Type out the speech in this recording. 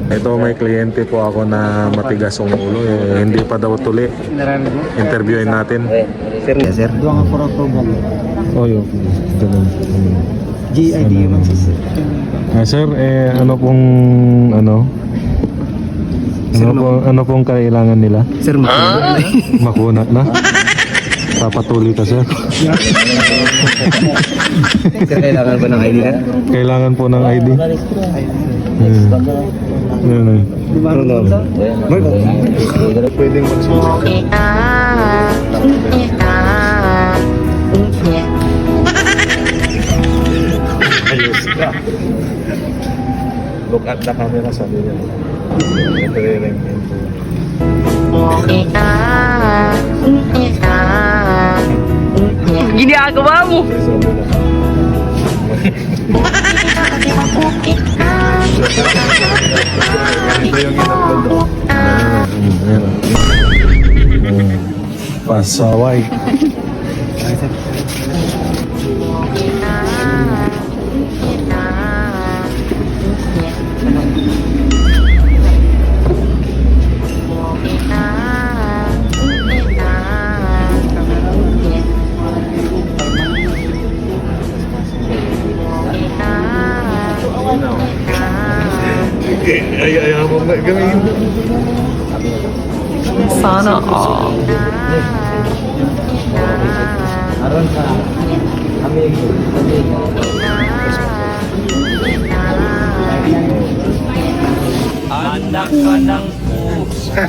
Ito may kliyente po ako na matigas ang ulo eh. Hindi pa daw tuli. Interviewin natin. Sir, sir. Doon nga for approval. Oh, yun. Ganun. GID man sir. Sir, ano pong ano pong kailangan nila? Sir, Makunat na? Papatuloy ka, sir? Sir, kailangan ba ng ID ka? Kailangan po ng ID. Yan. Pwedeng magsusunod. Look at the camera, sabi niya. Nagre-ring into. Ginagawa mo. Ito yung in-upload do. Pasaway. Ay, mo nga gawin. Sana all. Aron ka. Amigo. Anak ka ng pusa.